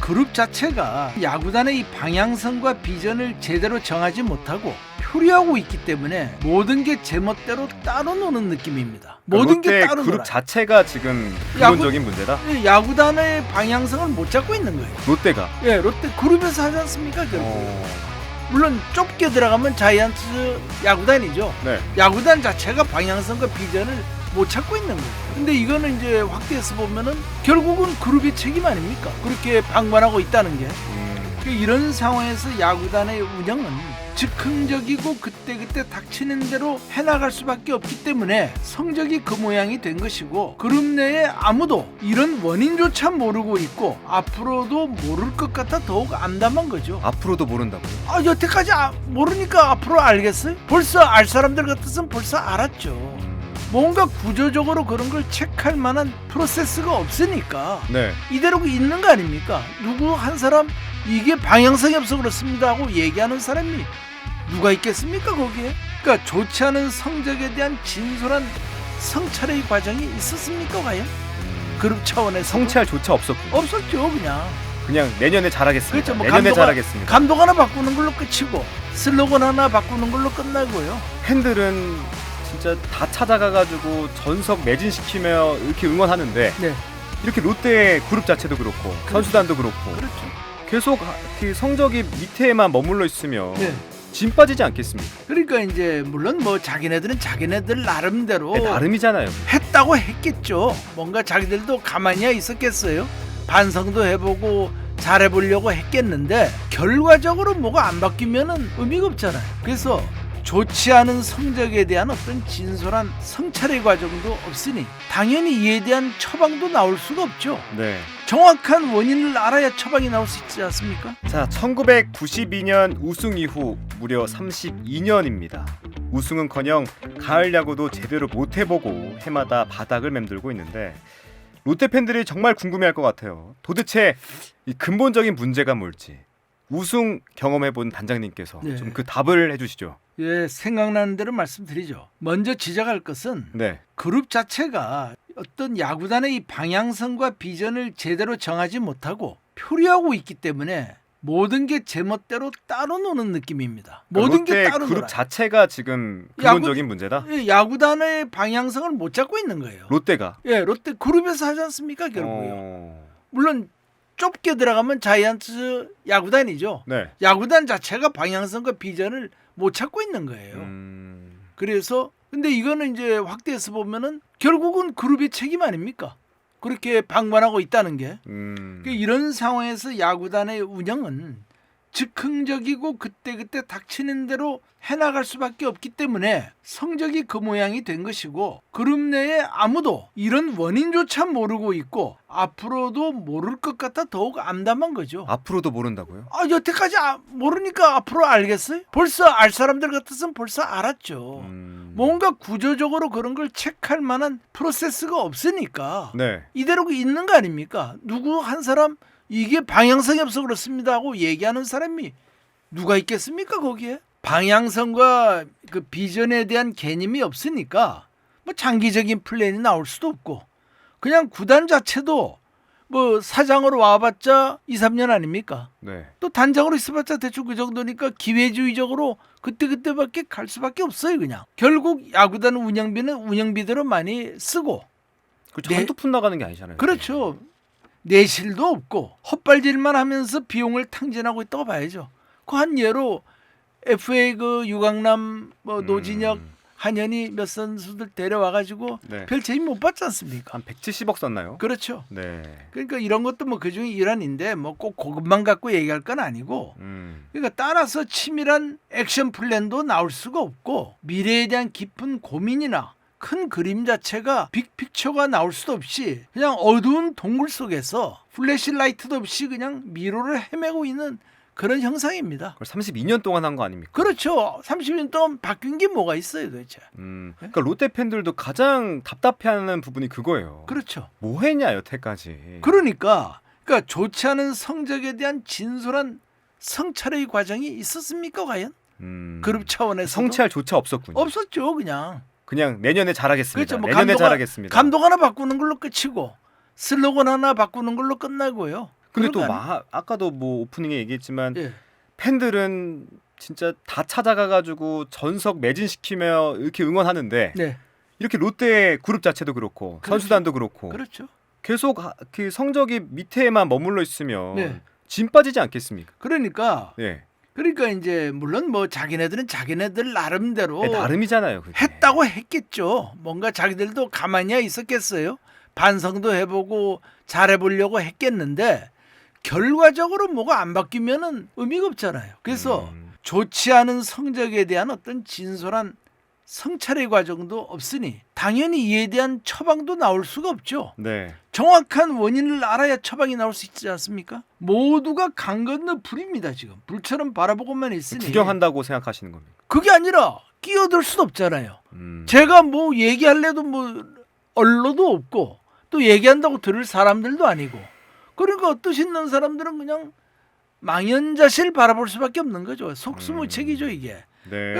그룹 자체가 야구단의 이 방향성과 비전을 제대로 정하지 못하고 표류하고 있기 때문에 모든 게 제멋대로 따로 노는 느낌입니다. 모든 게 따로 그룹 놀아요. 자체가 지금 근본적인 문제다. 예, 야구단의 방향성을 못 잡고 있는 거예요. 롯데가. 예, 롯데 그룹에서 하지 않습니까 결국. 물론 좁게 들어가면 자이언츠 야구단이죠. 네. 야구단 자체가 방향성과 비전을 못 찾고 있는 거예요. 근데 이거는 이제 확대해서 보면은 결국은 그룹의 책임 아닙니까? 그렇게 방관하고 있다는 게. 이런 상황에서 야구단의 운영은 즉흥적이고 그때그때 닥치는 대로 해나갈 수밖에 없기 때문에 성적이 그 모양이 된 것이고, 그룹 내에 아무도 이런 원인조차 모르고 있고 앞으로도 모를 것 같아 더욱 암담한 거죠. 앞으로도 모른다고요? 여태까지 모르니까 앞으로 알겠어요? 벌써 알 사람들 같았으면 벌써 알았죠. 뭔가 구조적으로 그런 걸 체크할 만한 프로세스가 없으니까 네. 이대로 있는 거 아닙니까? 누구 한 사람 이게 방향성이 없어 그렇습니다 하고 얘기하는 사람이 누가 있겠습니까 거기에? 그러니까 좋지 않은 성적에 대한 진솔한 성찰의 과정이 있었습니까 과연? 그룹 차원에서 성찰 조차 없었군요. 없었죠. 그냥 내년에 잘하겠습니다. 그렇죠. 뭐 내년에 잘하겠습니다. 감독 하나 바꾸는 걸로 끝이고 슬로건 하나 바꾸는 걸로 끝나고요. 팬들은 진짜 다 찾아가가지고 전석 매진시키며 이렇게 응원하는데 네. 이렇게 롯데 그룹 자체도 그렇고 선수단도 그렇고 그렇죠. 계속 그 성적이 밑에만 머물러 있으면 네. 진 빠지지 않겠습니까? 그러니까 이제 물론 뭐 자기네들은 자기네들 나름대로 네, 나름이잖아요. 했다고 했겠죠. 뭔가 자기들도 가만히야 있었겠어요. 반성도 해보고 잘해보려고 했겠는데 결과적으로 뭐가 안 바뀌면은 의미가 없잖아요. 그래서 좋지 않은 성적에 대한 어떤 진솔한 성찰의 과정도 없으니 당연히 이에 대한 처방도 나올 수가 없죠. 네. 정확한 원인을 알아야 처방이 나올 수 있지 않습니까? 자, 1992년 우승 이후 무려 32년입니다. 우승은커녕 가을 야구도 제대로 못 해보고 해마다 바닥을 맴돌고 있는데 롯데 팬들이 정말 궁금해할 것 같아요. 도대체 이 근본적인 문제가 뭘지 우승 경험해본 단장님께서 네. 좀 그 답을 해주시죠. 예, 생각나는 대로 말씀드리죠. 먼저 지적할 것은 네. 그룹 자체가 어떤 야구단의 이 방향성과 비전을 제대로 정하지 못하고 표류하고 있기 때문에 모든 게 제멋대로 따로 노는 느낌입니다. 모든 게 롯데 따로 그룹 놀아요. 자체가 지금 근본적인 문제다. 예, 야구단의 방향성을 못 잡고 있는 거예요. 롯데가. 예, 롯데 그룹에서 하지 않습니까 결국요. 물론 좁게 들어가면 자이언츠 야구단이죠. 네. 야구단 자체가 방향성과 비전을 못 찾고 있는 거예요. 그래서 근데 이거는 이제 확대해서 보면은 결국은 그룹의 책임 아닙니까? 그렇게 방관하고 있다는 게. 이런 상황에서 야구단의 운영은 즉흥적이고 그때그때 닥치는 대로 해나갈 수밖에 없기 때문에 성적이 그 모양이 된 것이고, 그룹 내에 아무도 이런 원인조차 모르고 있고 앞으로도 모를 것 같아 더욱 암담한 거죠. 앞으로도 모른다고요? 여태까지 모르니까 앞으로 알겠어요? 벌써 알 사람들 같았으면 벌써 알았죠. 뭔가 구조적으로 그런 걸 체크할 만한 프로세스가 없으니까 네. 이대로 있는 거 아닙니까? 누구 한 사람 이게 방향성이 없어 그렇습니다 하고 얘기하는 사람이 누가 있겠습니까 거기에? 방향성과 그 비전에 대한 개념이 없으니까 뭐 장기적인 플랜이 나올 수도 없고, 그냥 구단 자체도 뭐 사장으로 와봤자 2, 3년 아닙니까? 네. 또 단장으로 있어봤자 대충 그 정도니까 기회주의적으로 그때그때밖에 갈 수밖에 없어요. 그냥 결국 야구단 운영비는 운영비대로 많이 쓰고, 그렇죠. 한두 푼 나가는 게 아니잖아요. 그렇죠. 내실도 없고 헛발질만 하면서 비용을 탕진하고 있다고 봐야죠. 그 한 예로 FA 그 유강남 뭐 노진혁 한현희 몇 선수들 데려와가지고 네. 별 재미 못 봤지 않습니까? 한 170억 썼나요? 그렇죠. 네. 그러니까 이런 것도 뭐 그중에 일환인데 뭐 꼭 그것만 갖고 얘기할 건 아니고, 그러니까 따라서 치밀한 액션 플랜도 나올 수가 없고 미래에 대한 깊은 고민이나 큰 그림 자체가 빅픽처가 나올 수도 없이 그냥 어두운 동굴 속에서 플래시라이트도 없이 그냥 미로를 헤매고 있는 그런 형상입니다. 그걸 32년 동안 한 거 아닙니까? 그렇죠. 30년 동안 바뀐 게 뭐가 있어요 도대체. 그러니까 롯데 팬들도 가장 답답해하는 부분이 그거예요. 그렇죠. 뭐 했냐 여태까지. 그러니까 좋지 않은 성적에 대한 진솔한 성찰의 과정이 있었습니까 과연? 그룹 차원에서 성찰조차 없었군요. 없었죠. 그냥 내년에 잘하겠습니다. 그렇죠. 뭐 내년에 잘하겠습니다. 감독 하나 바꾸는 걸로 끝이고 슬로건 하나 바꾸는 걸로 끝나고요. 근데 그런 또 거 아까도 뭐 오프닝에 얘기했지만 예. 팬들은 진짜 다 찾아가가지고 전석 매진시키며 이렇게 응원하는데 네. 이렇게 롯데 그룹 자체도 그렇고 그렇죠. 선수단도 그렇고 그렇죠. 계속 그 성적이 밑에만 머물러 있으면 네. 진 빠지지 않겠습니까? 그러니까 네. 이제 물론 뭐 자기네들은 자기네들 나름대로 네, 나름이잖아요. 그게. 했다고 했겠죠. 뭔가 자기들도 가만히야 있었겠어요. 반성도 해보고 잘해보려고 했겠는데 결과적으로 뭐가 안 바뀌면은 의미가 없잖아요. 그래서 좋지 않은 성적에 대한 어떤 진솔한 성찰의 과정도 없으니 당연히 이에 대한 처방도 나올 수가 없죠. 네. 정확한 원인을 알아야 처방이 나올 수 있지 않습니까? 모두가 강 건너 불입니다. 지금 불처럼 바라보고만 있으니 구경한다고 생각하시는 겁니까? 그게 아니라 끼어들 수도 없잖아요. 음. 제가 뭐 얘기할래도 뭐 언로도 없고 또 얘기한다고 들을 사람들도 아니고 그러니까 뜻 있는 사람들은 그냥 망연자실 바라볼 수밖에 없는 거죠. 속수무책이죠 이게. 네.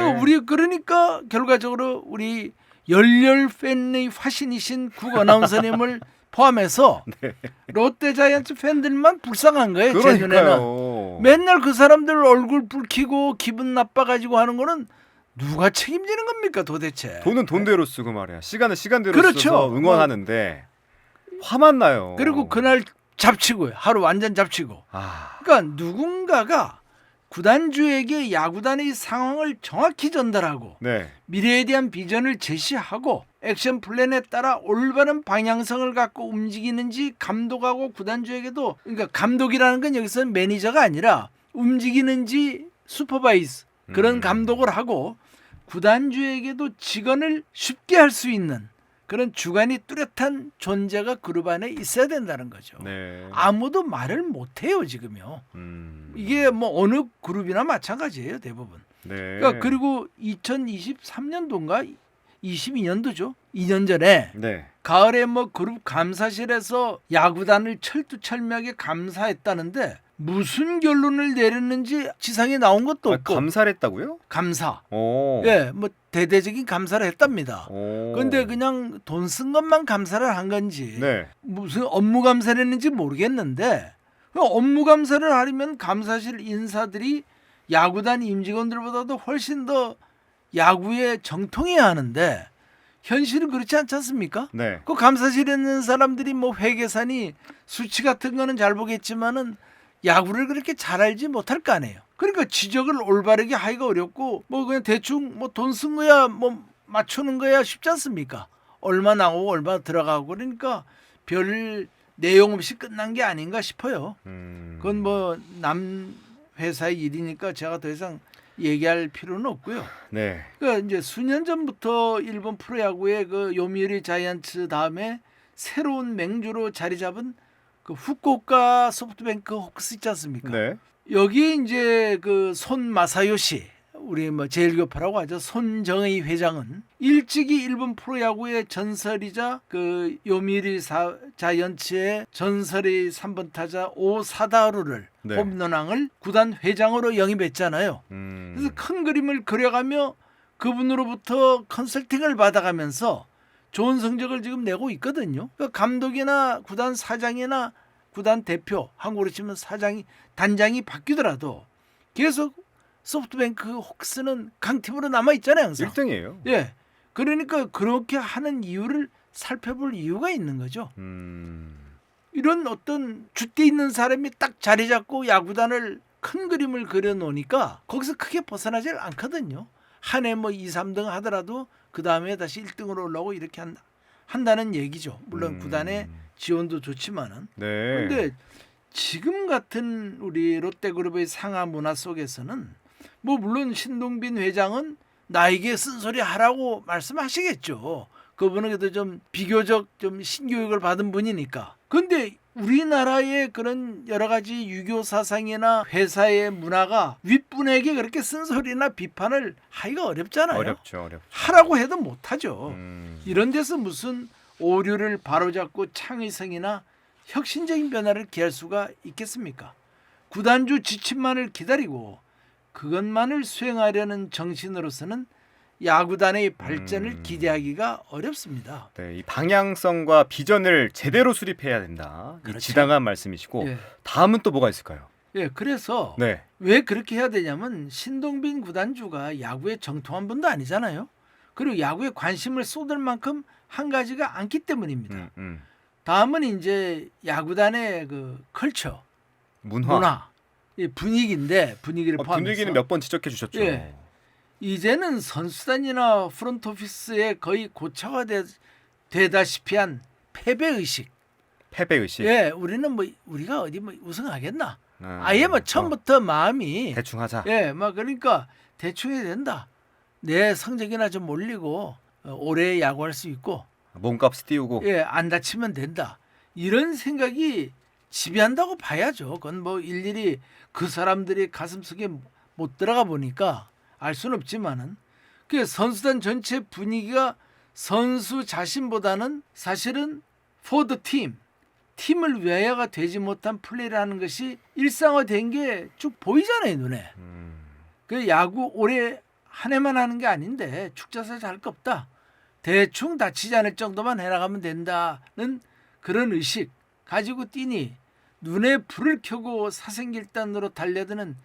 그러니까 결과적으로 우리 열렬 팬의 화신이신 국 아나운서님을 포함해서 네. 롯데자이언츠 팬들만 불쌍한 거예요. 제 눈에는. 그러니까요. 맨날 그 사람들 얼굴 붉히고 기분 나빠가지고 하는 거는 누가 책임지는 겁니까 도대체. 돈은 돈대로 쓰고 말이야. 시간은 시간대로 그렇죠. 써서 응원하는데 화만 나요. 그리고 그날 잡치고요. 하루 완전 잡치고. 아. 그러니까 누군가가 구단주에게 야구단의 상황을 정확히 전달하고 네. 미래에 대한 비전을 제시하고 액션 플랜에 따라 올바른 방향성을 갖고 움직이는지 감독하고 구단주에게도 그러니까 감독이라는 건 여기서는 매니저가 아니라 움직이는지 슈퍼바이즈 그런 감독을 하고 구단주에게도 직원을 쉽게 할 수 있는 그런 주관이 뚜렷한 존재가 그룹 안에 있어야 된다는 거죠. 네. 아무도 말을 못해요 지금요. 이게 뭐 어느 그룹이나 마찬가지예요 대부분. 네. 그러니까 그리고 2023년도인가 22년도죠. 2년 전에 네. 가을에 뭐 그룹 감사실에서 야구단을 철두철미하게 감사했다는데 무슨 결론을 내렸는지 지상에 나온 것도 없고 감사를 했다고요? 감사. 오. 예, 뭐 대대적인 감사를 했답니다. 오. 그런데 그냥 돈 쓴 것만 감사를 한 건지 네. 무슨 업무 감사를 했는지 모르겠는데 업무 감사를 하려면 감사실 인사들이 야구단 임직원들보다도 훨씬 더 야구에 정통해야 하는데 현실은 그렇지 않지 않습니까? 네. 그 감사실에 있는 사람들이 뭐 회계산이 수치 같은 거는 잘 보겠지만은 야구를 그렇게 잘 알지 못할 거 아니에요. 그러니까 지적을 올바르게 하기가 어렵고 뭐 그냥 대충 뭐 돈 쓴 거야 뭐 맞추는 거야 쉽지 않습니까? 얼마 나오고 얼마 들어가고 그러니까 별 내용 없이 끝난 게 아닌가 싶어요. 그건 뭐 남 회사의 일이니까 제가 더 이상 얘기할 필요는 없고요. 네. 그러니까 이제 수년 전부터 일본 프로야구의 그 요미우리 자이언츠 다음에 새로운 맹주로 자리 잡은 그 후쿠오카 소프트뱅크 호크스 있지 않습니까? 네. 여기 이제 그 손 마사요시 우리 뭐 제일교파라고 하죠. 손정의 회장은 일찍이 일본 프로야구의 전설이자 그 요미우리 자이언츠의 전설의 3번 타자 오사다루를 네. 홈런왕을 구단 회장으로 영입했잖아요. 그래서 큰 그림을 그려가며 그분으로부터 컨설팅을 받아가면서 좋은 성적을 지금 내고 있거든요. 그러니까 감독이나 구단 사장이나 구단 대표, 한국으로 치면 단장이 바뀌더라도 계속 소프트뱅크 호크스는 강팀으로 남아 있잖아요, 항상. 1등이에요. 예. 그러니까 그렇게 하는 이유를 살펴볼 이유가 있는 거죠. 이런 어떤 줏대 있는 사람이 딱 자리 잡고 야구단을 큰 그림을 그려 놓으니까 거기서 크게 벗어나질 않거든요. 한 해 뭐 2, 3등 하더라도 그 다음에 다시 1등으로 올라오고 이렇게 한다는 얘기죠. 물론 구단의 지원도 좋지만은. 네. 그런데 지금 같은 우리 롯데그룹의 상하 문화 속에서는 뭐 물론 신동빈 회장은 나에게 쓴소리 하라고 말씀하시겠죠. 그분은 그래도 좀 비교적 좀 신교육을 받은 분이니까. 그런데 우리나라의 그런 여러 가지 유교 사상이나 회사의 문화가 윗분에게 그렇게 쓴소리나 비판을 하기가 어렵잖아요. 어렵죠. 하라고 해도 못하죠. 이런 데서 무슨 오류를 바로잡고 창의성이나 혁신적인 변화를 기할 수가 있겠습니까? 구단주 지침만을 기다리고 그것만을 수행하려는 정신으로서는 야구단의 발전을 기대하기가 어렵습니다. 네, 이 방향성과 비전을 제대로 수립해야 된다. 이 그렇죠. 지당한 말씀이시고 예. 다음은 또 뭐가 있을까요? 예, 그래서 네. 왜 그렇게 해야 되냐면 신동빈 구단주가 야구에 정통한 분도 아니잖아요. 그리고 야구에 관심을 쏟을 만큼 한 가지가 않기 때문입니다. 다음은 이제 야구단의 그 컬처, 문화, 이 분위기인데 분위기를 포함해서 분위기는 몇 번 지적해 주셨죠. 예. 이제는 선수단이나 프론트 오피스에 거의 고착화되다시피 한 패배 의식. 패배 의식. 예, 우리는 뭐 우리가 어디 뭐 우승하겠나? 아예 뭐 처음부터 마음이 대충 하자. 예, 막 그러니까 대충 해야 된다. 내 성적이나 좀 올리고 오래 야구할 수 있고 몸값 띄우고. 예, 안 다치면 된다. 이런 생각이 지배한다고 봐야죠. 그건 뭐 일일이 그 사람들이 가슴속에 못 들어가 보니까 알 수는 없지만은 그 선수단 전체 분위기가 선수 자신보다는 사실은 for the team, 팀을 위하여가 되지 못한 플레이를 하는 것이 일상화된 게 쭉 보이잖아요, 눈에. 그 야구 올해 한 해만 하는 게 아닌데 축자사자 할 거 없다. 대충 다치지 않을 정도만 해나가면 된다는 그런 의식 가지고 뛰니 눈에 불을 켜고 사생길단으로 달려드는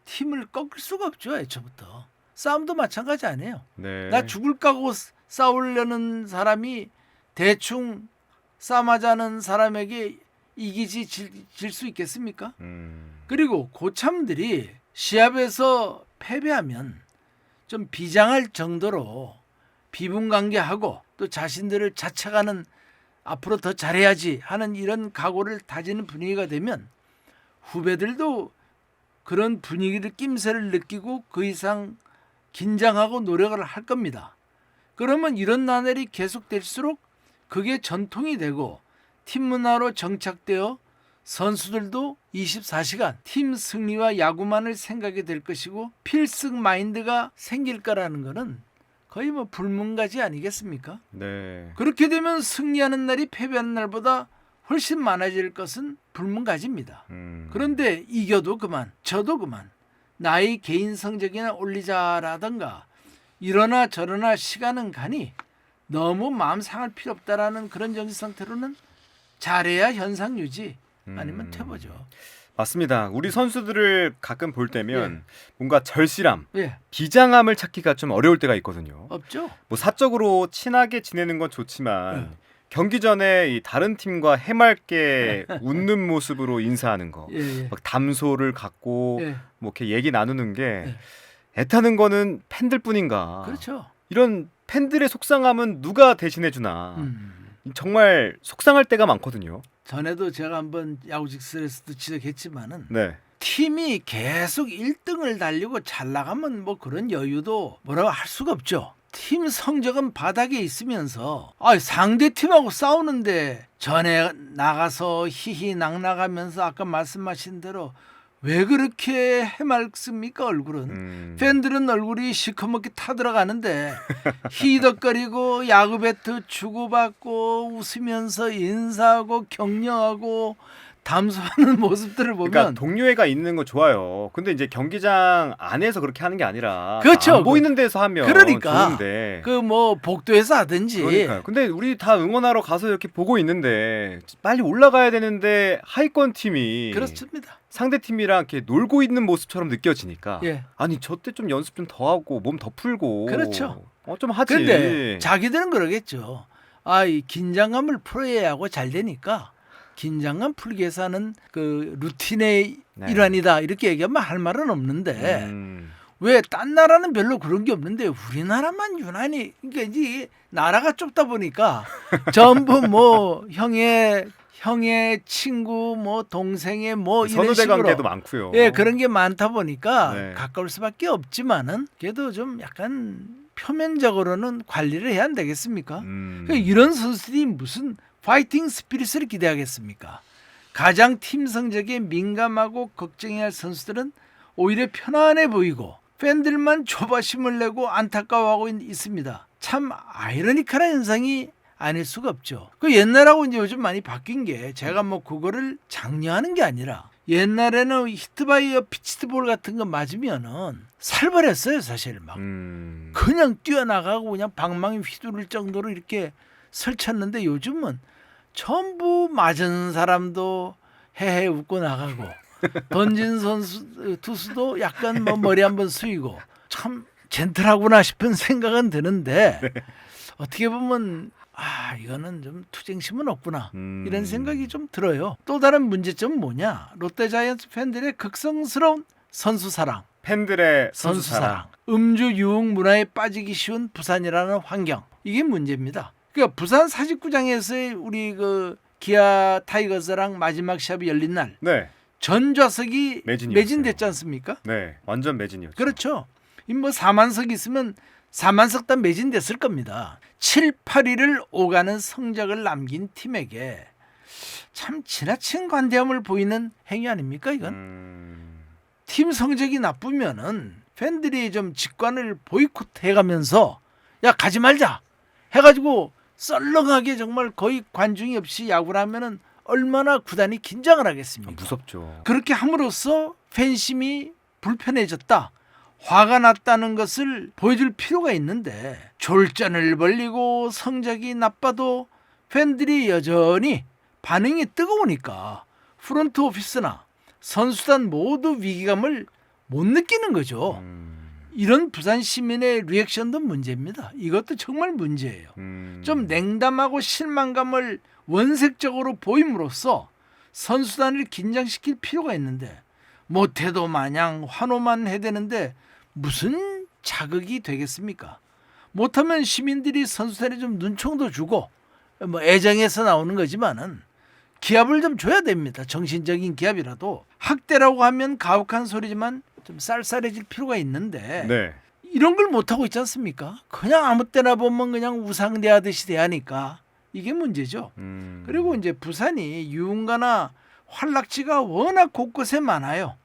팀을 꺾을 수가 없죠. 애초부터. 싸움도 마찬가지 아니에요. 네. 나 죽을 까고 싸우려는 사람이 대충 싸움하자는 사람에게 이기지 질 수 있겠습니까? 그리고 고참들이 시합에서 패배하면 좀 비장할 정도로 비분관계하고 또 자신들을 자책하는 앞으로 더 잘해야지 하는 이런 각오를 다지는 분위기가 되면 후배들도 그런 분위기를 낌새를 느끼고 그 이상 긴장하고 노력을 할 겁니다. 그러면 이런 나날이 계속될수록 그게 전통이 되고 팀 문화로 정착되어 선수들도 24시간 팀 승리와 야구만을 생각이 될 것이고 필승 마인드가 생길 거라는 거는 거의 뭐 불문가지 아니겠습니까? 네. 그렇게 되면 승리하는 날이 패배하는 날보다 훨씬 많아질 것은 불문가지입니다. 그런데 이겨도 그만, 져도 그만, 나의 개인 성적이나 올리자라든가 이러나 저러나 시간은 가니 너무 마음 상할 필요 없다라는 그런 정신 상태로는 잘해야 현상 유지 아니면 퇴보죠. 맞습니다. 우리 선수들을 가끔 볼 때면 예. 뭔가 절실함, 예, 비장함을 찾기가 좀 어려울 때가 있거든요. 없죠. 뭐 사적으로 친하게 지내는 건 좋지만 예. 경기 전에 이 다른 팀과 해맑게 웃는 모습으로 인사하는 거, 예, 예. 막 담소를 갖고 예. 뭐 이렇게 얘기 나누는 게 애타는 거는 팬들뿐인가. 그렇죠. 이런 팬들의 속상함은 누가 대신해 주나. 정말 속상할 때가 많거든요. 전에도 제가 한번 야구직설에서도 지적했지만은 네. 팀이 계속 1등을 달리고 잘 나가면 뭐 그런 여유도 뭐라고 할 수가 없죠. 팀 성적은 바닥에 있으면서 상대 팀하고 싸우는데 전에 나가서 히히 낙낙하면서 아까 말씀하신 대로 왜 그렇게 해맑습니까 얼굴은. 팬들은 얼굴이 시커멓게 타들어가는데 히덕거리고 야구 배트 주고받고 웃으면서 인사하고 격려하고 담소하는 모습들을 보면 그러니까 동료애가 있는 거 좋아요. 근데 이제 경기장 안에서 그렇게 하는 게 아니라 그렇죠. 안 보이는 데서 하면 그러니까 좋은데. 그 뭐 복도에서 하든지. 그러니까요. 근데 우리 다 응원하러 가서 이렇게 보고 있는데 빨리 올라가야 되는데 하위권 팀이 그렇습니다. 상대 팀이랑 이렇게 놀고 있는 모습처럼 느껴지니까 예. 아니 저 때 좀 연습 좀 더 하고 몸 더 풀고 그렇죠. 좀 하지. 근데 자기들은 그러겠죠. 이 긴장감을 풀어야 하고 잘 되니까 긴장감 풀기 위해서 하는 그 루틴의 네. 일환이다 이렇게 얘기하면 할 말은 없는데 왜 딴 나라는 별로 그런 게 없는데 우리나라만 유난히 그러니까 이제 나라가 좁다 보니까 전부 뭐 형의 친구 뭐 동생의 뭐 이런 선후배 식으로 관계도 많고요. 예, 그런 게 많다 보니까 네. 가까울 수밖에 없지만은 그래도 좀 약간 표면적으로는 관리를 해야 안 되겠습니까? 그러니까 이런 선수들이 무슨 파이팅 스피릿을 기대하겠습니까? 가장 팀 성적에 민감하고 걱정해야 할 선수들은 오히려 편안해 보이고 팬들만 조바심을 내고 안타까워하고 있습니다. 참 아이러니컬한 현상이 아닐 수가 없죠. 그 옛날하고 이제 요즘 많이 바뀐 게 제가 뭐 그거를 장려하는 게 아니라 옛날에는 히트바이어 피치볼 같은 거 맞으면은 살벌했어요, 사실 막. 그냥 뛰어나가고 그냥 방망이 휘두를 정도로 이렇게 설쳤는데 요즘은 전부 맞은 사람도 헤헤 웃고 나가고 던진 선수 투수도 약간 뭐 머리 한번 숙이고 참 젠틀하구나 싶은 생각은 드는데 어떻게 보면 이거는 좀 투쟁심은 없구나 이런 생각이 좀 들어요. 또 다른 문제점은 뭐냐? 롯데자이언츠 팬들의 극성스러운 선수 사랑, 팬들의 선수 사랑, 음주 유흥 문화에 빠지기 쉬운 부산이라는 환경, 이게 문제입니다. 그러니까 부산 사직구장에서의 우리 그 기아 타이거즈랑 마지막 시합이 열린 날 네. 전 좌석이 매진이었어요. 매진됐지 않습니까? 네, 완전 매진이었죠. 그렇죠. 뭐 4만석 있으면 4만석 다 매진됐을 겁니다. 7, 8위를 오가는 성적을 남긴 팀에게 참 지나친 관대함을 보이는 행위 아닙니까 이건? 팀 성적이 나쁘면은 팬들이 좀 직관을 보이콧해가면서 야 가지 말자 해가지고 썰렁하게 정말 거의 관중이 없이 야구를 하면은 얼마나 구단이 긴장을 하겠습니까? 무섭죠. 그렇게 함으로써 팬심이 불편해졌다, 화가 났다는 것을 보여줄 필요가 있는데 졸전을 벌리고 성적이 나빠도 팬들이 여전히 반응이 뜨거우니까 프런트 오피스나 선수단 모두 위기감을 못 느끼는 거죠. 이런 부산 시민의 리액션도 문제입니다. 이것도 정말 문제예요. 좀 냉담하고 실망감을 원색적으로 보임으로써 선수단을 긴장시킬 필요가 있는데 못해도 마냥 환호만 해대는데 무슨 자극이 되겠습니까? 못하면 시민들이 선수단에 좀 눈총도 주고 뭐 애정에서 나오는 거지만은 기합을 좀 줘야 됩니다. 정신적인 기합이라도. 학대라고 하면 가혹한 소리지만 좀 쌀쌀해질 필요가 있는데 네. 이런 걸 못하고 있지 않습니까? 그냥 아무 때나 보면 그냥 우상대하듯이 대하니까 이게 문제죠. 그리고 이제 부산이 유흥가나 활락지가 워낙 곳곳에 많아요.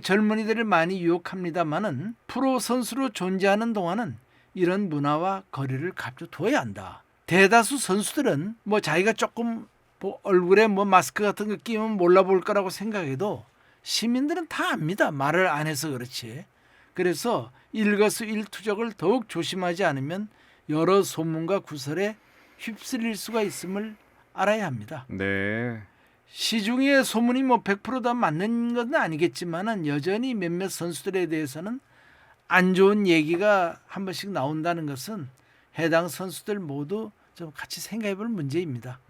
젊은이들을 많이 유혹합니다마는 프로 선수로 존재하는 동안은 이런 문화와 거리를 갖춰 둬야 한다. 대다수 선수들은 뭐 자기가 조금 뭐 얼굴에 뭐 마스크 같은 거 끼면 몰라볼 거라고 생각해도 시민들은 다 압니다. 말을 안 해서 그렇지. 그래서 일거수일투족을 더욱 조심하지 않으면 여러 소문과 구설에 휩쓸릴 수가 있음을 알아야 합니다. 네. 시중에 소문이 뭐 100% 다 맞는 건 아니겠지만은 여전히 몇몇 선수들에 대해서는 안 좋은 얘기가 한 번씩 나온다는 것은 해당 선수들 모두 좀 같이 생각해볼 문제입니다.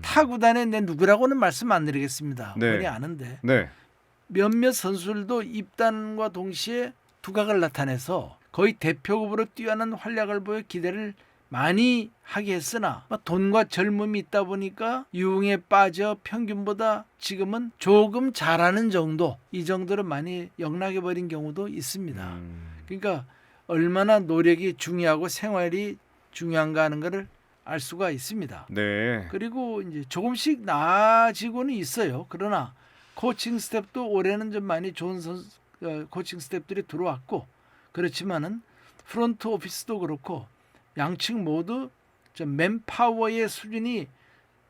타 구단에 내 누구라고는 말씀 안 드리겠습니다. 네. 본인이 아는데 네. 몇몇 선수들도 입단과 동시에 두각을 나타내서 거의 대표급으로 뛰어난 활약을 보여 기대를 많이 하게 했으나 돈과 젊음이 있다 보니까 유흥에 빠져 평균보다 지금은 조금 잘하는 정도, 이 정도로 많이 영락해버린 경우도 있습니다. 그러니까 얼마나 노력이 중요하고 생활이 중요한가 하는 것을 알 수가 있습니다. 네. 그리고 이제 조금씩 나아지고는 있어요. 그러나 코칭 스텝도 올해는 좀 많이 좋은 코칭 스텝들이 들어왔고, 그렇지만은 프론트 오피스도 그렇고 양측 모두 좀 맨파워의 수준이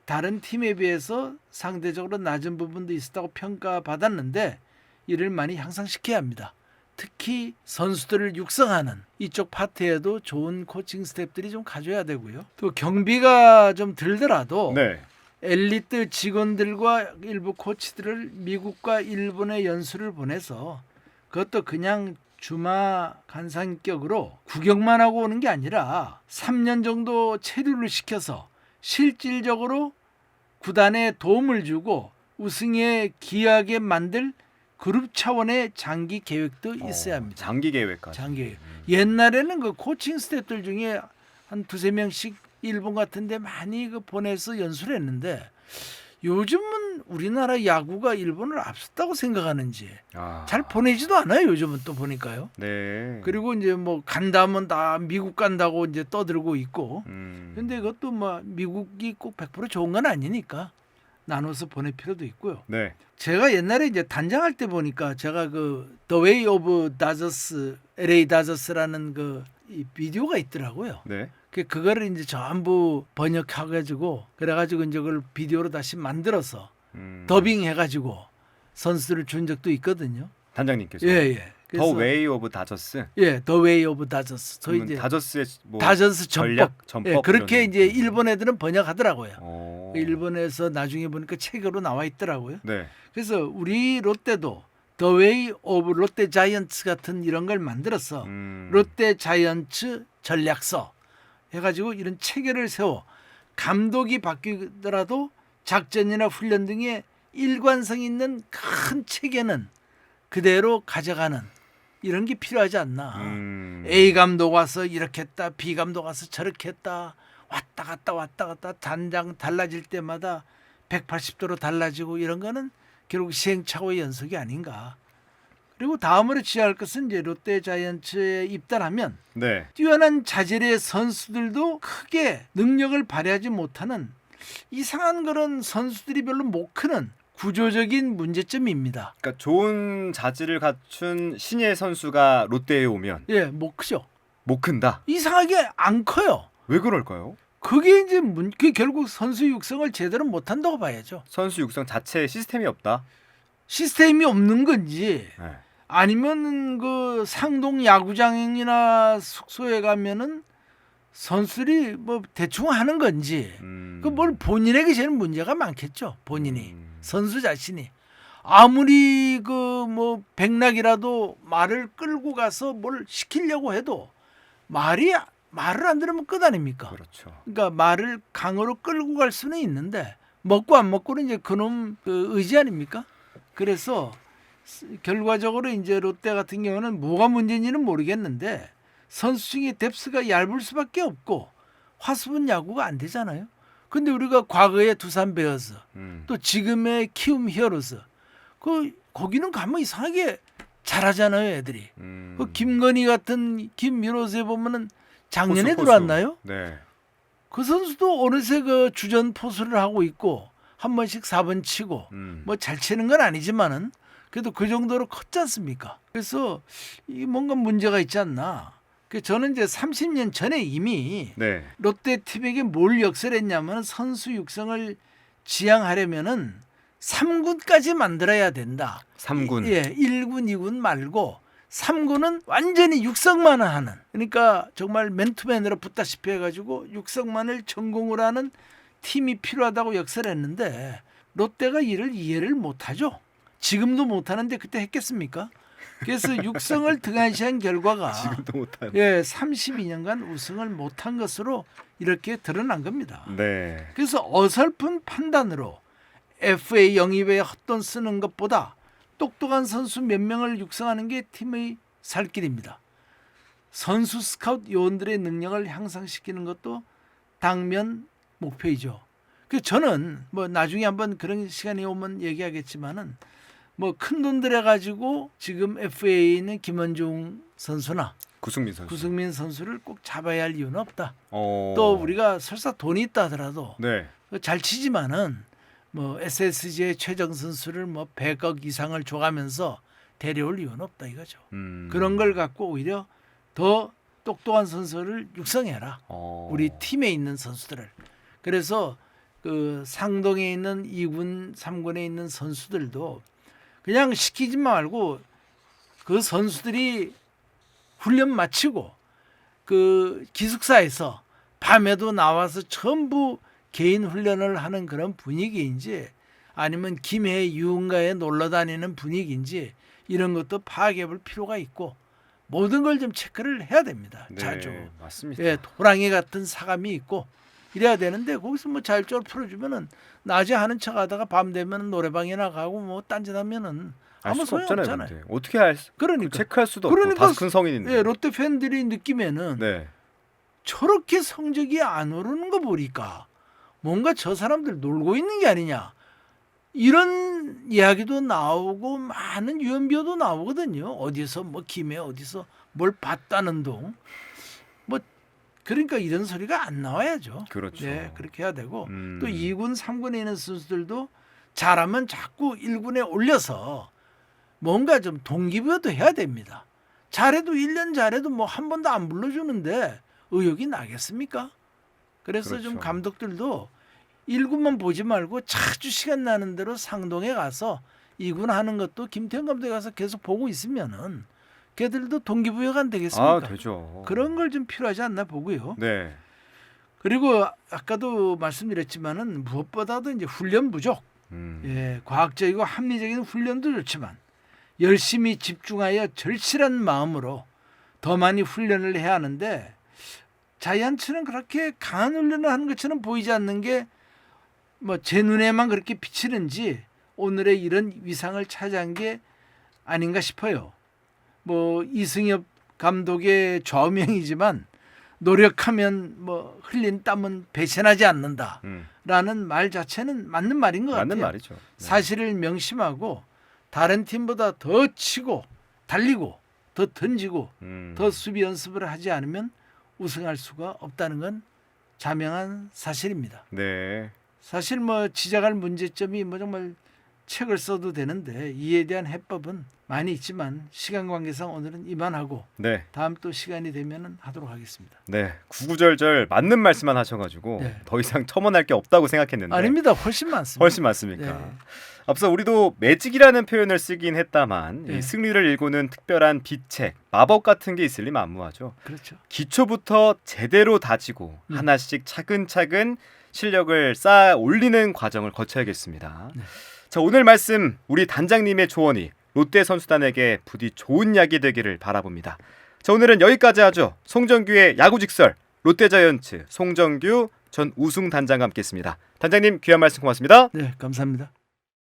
다른 팀에 비해서 상대적으로 낮은 부분도 있었다고 평가받았는데 이를 많이 향상시켜야 합니다. 특히 선수들을 육성하는 이쪽 파트에도 좋은 코칭 스태프들이 좀 가져야 되고요. 또 경비가 좀 들더라도 네. 엘리트 직원들과 일부 코치들을 미국과 일본에 연수를 보내서 그것도 그냥 주마 간상격으로 구경만 하고 오는 게 아니라 3년 정도 체류를 시켜서 실질적으로 구단에 도움을 주고 우승에 기여하게 만들 그룹 차원의 장기 계획도 있어야 합니다. 장기 계획까지. 장기 계획. 옛날에는 그 코칭 스태프들 중에 한 두세 명씩 일본 같은데 많이 그 보내서 연수를 했는데 요즘은 우리나라 야구가 일본을 앞섰다고 생각하는지 잘 보내지도 않아요. 요즘은 또 보니까요. 네. 그리고 이제 뭐 간다면 다 미국 간다고 이제 떠들고 있고. 근데 그것도 뭐 미국이 꼭 100% 좋은 건 아니니까 나눠서 보낼 필요도 있고요. 네. 제가 옛날에 이제 단장할 때 보니까 제가 그 The Way of Dodgers, LA Dodgers라는 그 이 비디오가 있더라고요. 네. 그거를 이제 전부 번역해가지고 그래가지고 이제 그걸 비디오로 다시 만들어서 더빙해가지고 선수를 준 적도 있거든요. 단장님께서. 예, 예. 더 웨이 오브 다저스. 예, 더 웨이 오브 다저스. 소위 그러면 이제 다저스의 뭐 다저스 전법. 전법 예, 그렇게 이런 이제 느낌. 일본 애들은 번역하더라고요. 어. 일본에서 나중에 보니까 책으로 나와 있더라고요. 네. 그래서 우리 롯데도 더 웨이 오브 롯데 자이언츠 같은 이런 걸 만들어서 롯데 자이언츠 전략서 해가지고 이런 체계를 세워 감독이 바뀌더라도 작전이나 훈련 등의 일관성 있는 큰 체계는 그대로 가져가는 이런 게 필요하지 않나. A 감독 와서 이렇게 했다, B 감독 와서 저렇게 했다, 왔다 갔다 단장 달라질 때마다 180도로 달라지고 이런 거는 결국 시행착오의 연속이 아닌가. 그리고 다음으로 취할 것은 이제 롯데 자이언츠에 입단하면 네. 뛰어난 자질의 선수들도 크게 능력을 발휘하지 못하는 이상한 그런 선수들이 별로 못 크는 구조적인 문제점입니다. 그러니까 좋은 자질을 갖춘 신예 선수가 롯데에 오면 예, 못 크죠. 못 큰다. 이상하게 안 커요. 왜 그럴까요? 그게 이제 그게 결국 선수 육성을 제대로 못 한다고 봐야죠. 선수 육성 자체에 시스템이 없다. 시스템이 없는 건지 네. 아니면 그 상동 야구장이나 숙소에 가면은 선수들이 뭐 대충 하는 건지 그 뭘 본인에게 제일 문제가 많겠죠. 본인이 선수 자신이 아무리 그 뭐 백락이라도 말을 끌고 가서 뭘 시키려고 해도 말을 안 들으면 끝 아닙니까? 그렇죠. 그러니까 말을 강으로 끌고 갈 수는 있는데 먹고 안 먹고는 이제 그놈 그 의지 아닙니까? 그래서 결과적으로 이제 롯데 같은 경우는 뭐가 문제인지는 모르겠는데 선수 중에 뎁스가 얇을 수밖에 없고 화수분 야구가 안 되잖아요. 근데 우리가 과거의 두산 베어스 또 지금의 키움 히어로즈 거기는 가면 이상하게 잘하잖아요, 애들이. 그 김건희 같은 김미로즈에 보면은 작년에 포수. 들어왔나요? 네. 그 선수도 어느새 그 주전 포수를 하고 있고 한 번씩 4번 치고 뭐 잘 치는 건 아니지만은 그래도 그 정도로 컸지 않습니까? 그래서 이 뭔가 문제가 있지 않나. 저는 이제 30년 전에 이미 네. 롯데 팀에게 뭘 역설했냐면 선수 육성을 지향하려면은 3군까지 만들어야 된다. 3군. 예, 1군, 2군 말고 3군은 완전히 육성만 하는. 그러니까 정말 맨투맨으로 붙다시피 해가지고 육성만을 전공을 하는 팀이 필요하다고 역설했는데 롯데가 이를 이해를 못하죠. 지금도 못하는데 그때 했겠습니까? 그래서 육성을 등한시한 결과가 지금도 못하는. 예, 32년간 우승을 못한 것으로 이렇게 드러난 겁니다. 네. 그래서 어설픈 판단으로 FA 영입에 헛돈 쓰는 것보다 똑똑한 선수 몇 명을 육성하는 게 팀의 살 길입니다. 선수 스카우트 요원들의 능력을 향상시키는 것도 당면 목표이죠. 그래서 저는 뭐 나중에 한번 그런 시간이 오면 얘기하겠지만은 뭐 큰 돈 들여 가지고 지금 FA에 있는 김원중 선수나 구승민 선수를 꼭 잡아야 할 이유는 없다. 또 우리가 설사 돈이 있다 하더라도 네. 잘 치지만은 뭐 SSG의 최정 선수를 뭐 100억 이상을 줘가면서 데려올 이유는 없다 이거죠. 그런 걸 갖고 오히려 더 똑똑한 선수를 육성해라. 우리 팀에 있는 선수들을. 그래서 그 상동에 있는 2군, 3군에 있는 선수들도 그냥 시키지 말고 그 선수들이 훈련 마치고 그 기숙사에서 밤에도 나와서 전부 개인 훈련을 하는 그런 분위기인지 아니면 김해 유흥가에 놀러 다니는 분위기인지 이런 것도 파악해 볼 필요가 있고 모든 걸 좀 체크를 해야 됩니다. 네, 자주. 맞습니다. 예, 호랑이 같은 사감이 있고 이래야 되는데 거기서 뭐 자율적으로 풀어주면은 낮에 하는 척하다가 밤 되면 노래방이나 가고 뭐 딴짓하면은 아무 소용 없잖아요. 근데. 어떻게 그러니까 체크할 수도 없고 다섯 큰 성인인데. 예, 롯데 팬들이 느끼면은 네. 저렇게 성적이 안 오르는 거 보니까 뭔가 저 사람들 놀고 있는 게 아니냐 이런 이야기도 나오고 많은 유언비어도 나오거든요. 어디서 뭐 김해 어디서 뭘 봤다는 둥 뭐 그러니까 이런 소리가 안 나와야죠. 그렇죠. 네, 그렇게 해야 되고 또 2군, 3군에 있는 선수들도 잘하면 자꾸 1군에 올려서 뭔가 좀 동기부여도 해야 됩니다. 잘해도 1년 잘해도 뭐 한 번도 안 불러주는데 의욕이 나겠습니까? 그래서 그렇죠. 좀 감독들도 1군만 보지 말고 자주 시간 나는 대로 상동에 가서 2군 하는 것도 김태형 감독이 가서 계속 보고 있으면은 걔들도 동기부여가 안 되겠습니까? 아, 되죠. 그런 걸 좀 필요하지 않나 보고요. 네. 그리고 아까도 말씀드렸지만은 무엇보다도 이제 훈련 부족. 예, 과학적이고 합리적인 훈련도 좋지만 열심히 집중하여 절실한 마음으로 더 많이 훈련을 해야 하는데 자이언츠는 그렇게 강한 훈련을 하는 것처럼 보이지 않는 게 뭐 제 눈에만 그렇게 비치는지 오늘의 이런 위상을 차지한 게 아닌가 싶어요. 뭐 이승엽 감독의 좌우명이지만 노력하면 뭐 흘린 땀은 배신하지 않는다라는 말 자체는 맞는 말인 것 같아요. 맞는 말이죠. 네. 사실을 명심하고 다른 팀보다 더 치고 달리고 더 던지고 더 수비 연습을 하지 않으면 우승할 수가 없다는 건 자명한 사실입니다. 네. 사실 뭐 지적할 문제점이 뭐 정말 책을 써도 되는데 이에 대한 해법은 많이 있지만 시간 관계상 오늘은 이만하고 네. 다음 또 시간이 되면은 하도록 하겠습니다. 네. 구구절절 맞는 말씀만 하셔가지고 네. 더 이상 첨언할 게 없다고 생각했는데 아닙니다. 훨씬 많습니다. 훨씬 많습니까? 네. 앞서 우리도 매직이라는 표현을 쓰긴 했다만 네. 이 승리를 일구는 특별한 비책, 마법 같은 게 있을 리 만무하죠. 그렇죠. 기초부터 제대로 다지고 하나씩 차근차근 실력을 쌓아 올리는 과정을 거쳐야겠습니다. 네. 자, 오늘 말씀 우리 단장님의 조언이 롯데 선수단에게 부디 좋은 약이 되기를 바라봅니다. 자, 오늘은 여기까지 하죠. 송정규의 야구직설 롯데자이언츠 송정규 전 우승 단장과 함께했습니다. 단장님 귀한 말씀 고맙습니다. 네, 감사합니다.